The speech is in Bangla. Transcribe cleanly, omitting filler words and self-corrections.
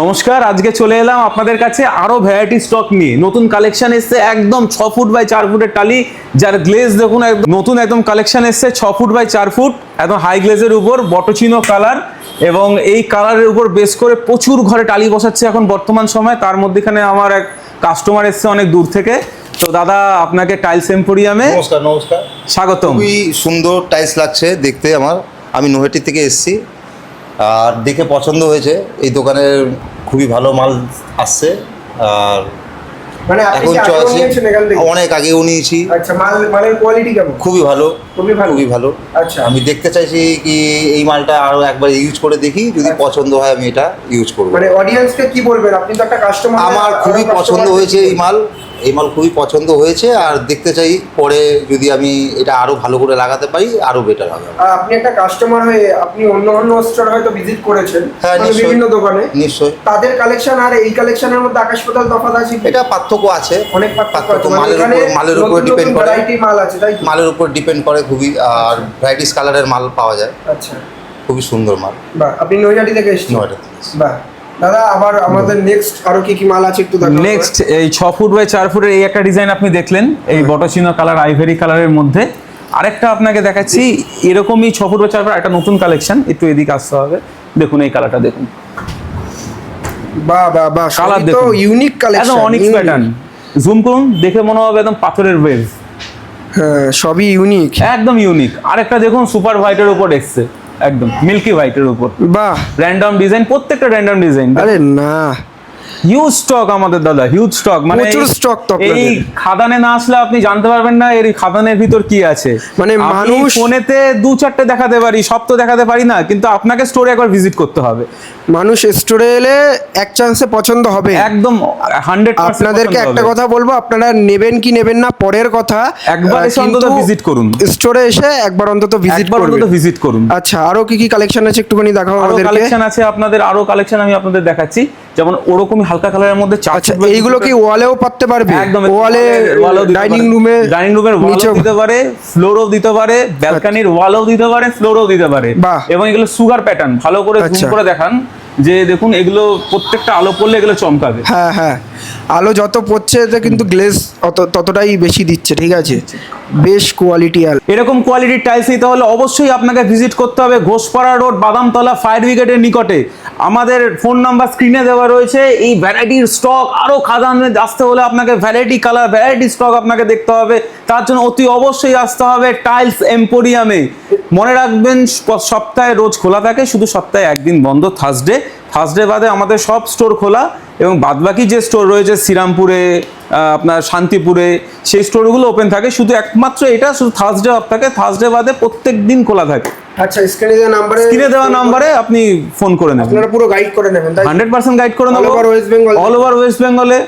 নমস্কার, আজকে চলে এলাম আপনাদের কাছে আরো ভ্যারাইটি স্টক নিয়ে। নতুন কালেকশন এসছে একদম 6 ফুট বাই 4 ফুটের টালি, যার গ্লেজ দেখুন একদম নতুন একদম কালেকশন এসছে 6 ফুট বাই 4 ফুট একদম হাই গ্লেজের উপর বটচিনো কালার, এবং এই কালারের উপর বেস করে প্রচুর ঘরে টালি বসাচ্ছে এখন বর্তমান সময়। তার মধ্যেখানে আমার এক কাস্টমার এসছে অনেক দূর থেকে। তো দাদা, আপনাকে টাইলস এম্পোরিয়ামে নমস্কার। নমস্কার, স্বাগতম। খুবই সুন্দর টাইলস লাগছে দেখতে। আমি নৈহাটি থেকে এসেছি আর দেখে পছন্দ হয়েছে। এই দোকানের খুবই ভালো মাল আসছে আর মানে আপনি এখন কি আগেও চলছে। নিয়েছেন এখান থেকে? অনেক আগেও নিয়েছি। আচ্ছা, মালের কোয়ালিটি কেমন? খুবই ভালো, খুবই ভালো। খুবই ভালো। আচ্ছা। আমি দেখতে চাইছি কি এই মালটা আরো একবার ইউজ করে দেখি, যদি পছন্দ হয় আমি এটা ইউজ করব। মানে অডিয়েন্সকে কি বলবেন? আপনি তো একটা কাস্টমার। আমার খুবই পছন্দ হয়েছে এই মাল খুবই পছন্দ হয়েছে আর দেখতে চাই পরে যদি আমি এটা আরো ভালো করে লাগাতে পারি আরো বেটার হবে। আপনি একটা কাস্টমার হয়ে আপনি অন্য স্টোর হয়তো ভিজিট করেছেন, হ্যাঁ, মানে নিশ্চয়ই। বিভিন্ন দোকানে। নিশ্চয়ই তাদের কালেকশন আর এই কালেকশনের মধ্যে আকাশ পাতাল তফাৎ আছে কি? এটা পার্থক্য আছে, অনেক পার্থক্য আছে। মানে মালের উপর ডিপেন্ড করে। ভ্যারাইটি মাল আছে, তাই তো? মালের উপর ডিপেন্ড করে খুবই, আর ভ্যারাইটিস কালারের মাল পাওয়া যায়। আচ্ছা, খুবই সুন্দর মাল। বাহ। আপনি নৈহাটি থেকে এসেছেন? নয়টা। বাহ দাদা, আবার আমাদের নেক্সট আরো কি কি মাল আছে একটু দেখান। নেক্সট এই 6 ফুট বাই 4 ফুটের এই একটা ডিজাইন আপনি দেখলেন, এই বটচিনো কালার আইভরি কালারের মধ্যে। আরেকটা আপনাকে দেখাচ্ছি এরকমই 6 ফুট বাই 4 ফুট একটা নতুন কালেকশন। একটু এদিকে আসতে হবে, দেখুন এই কালারটা দেখুন। বাহ বাহ বাহ, কালার তো দেখুন, ইউনিক কালেকশন, একদম অনিক্স প্যাটার্ন। জুম করুন, দেখে মনে হবে একদম পাথরের ওয়েভ। হ্যাঁ, সবই ইউনিক, একদম ইউনিক। আরেকটা দেখুন সুপার হোয়াইটের উপর এসছে, একদম মিল্কি হোয়াইটের উপর। বাহ। র্যান্ডম ডিজাইন, প্রত্যেকটা র্যান্ডম ডিজাইন। আরে না, হিউজ স্টক আমাদের দাদা, হিউজ স্টক। মানে প্রচুর stock তো আপনাদের। এই খাদানে না আসলে আপনি জানতে পারবেন না এর খাদানের ভিতর কি আছে। মানে আমি মানুষ ফোনেতে 2-4টে দেখাতে পারি, সব তো দেখাতে পারি না, কিন্তু আপনাকে স্টোরে একবার ভিজিট করতে হবে। মানুষ স্টোরে এলে এক চান্সে পছন্দ হবে। একদম 100%। আপনাদেরকে একটা কথা বলবো, আপনারা নেবেন কি নেবেন না পরের কথা, একবার এসে অন্তত ভিজিট করুন। স্টোরে এসে একবার অন্তত ভিজিট একবার করুন। অন্তত ভিজিট করুন। আচ্ছা, আরো কি কি কালেকশন আছে একটুখানি দেখাও আরো আমাদেরকে। কালেকশন আছে আপনাদের, আরো কালেকশন আমি আপনাদের দেখাচ্ছি। যেমন ওরকমই হালকা কালারের মধ্যে 4 আচ্ছা, ফুট বাই 2 এইগুলো কি ফুটের- ওয়ালেও পাততে পারবে? একদম ওয়ালে, ডাইনিং রুমের ওয়ালও দিতে পারে, ফ্লোরও দিতে পারে, ব্যালকনির ওয়ালও দিতে পারে, ফ্লোরও দিতে পারে। বাহ। এবং এগুলো সুগার প্যাটার্ন, ভালো করে জুম আচ্ছা। করে দেখান যে দেখুন এগুলো প্রত্যেকটা আলো পড়লে এগুলো চমকাবে। হ্যাঁ হ্যাঁ, আলো যত পড়ছে এতে কিন্তু গ্লেজ ততটাই বেশি দিচ্ছে। ঠিক আছে, বেশ কোয়ালিটি। আর এরকম কোয়ালিটির টাইলস নিতে হলে অবশ্যই আপনাকে ভিজিট করতে হবে ঘোষপাড়া রোড, বাদামতলা ফায়ার ব্রিগেডের নিকটে। আমাদের ফোন নাম্বার স্ক্রিনে দেওয়া রয়েছে। এই ভ্যারাইটির স্টক আরও খাদানে আসতে হলে আপনাকে ভ্যারাইটি কালার, ভ্যারাইটি স্টক আপনাকে দেখতে হবে। তার জন্য অতি অবশ্যই আসতে হবে টাইলস এম্পোরিয়ামে। মনে রাখবেন, সপ্তাহে রোজ খোলা থাকে, শুধু সপ্তাহে একদিন বন্ধ, থার্সডে বাদে আমাদের সব স্টোর খোলা। এবং বাদবাকি যে স্টোর রয়েছে শ্রীরামপুরে, আপনার শান্তিপুরে, সেই স্টোরগুলো ওপেন থাকে। শুধু একমাত্র এটা শুধু থার্সডে অফ থাকে, থার্সডে বাদে প্রত্যেক দিন খোলা থাকে। আচ্ছা, স্ক্রিনে দেওয়া নাম্বারে আপনি ফোন করে নেবেন, আপনারা পুরো গাইড করে নেবেন, তাই 100% গাইড করে নেবো all over West Bengal. All over West বেঙ্গলে।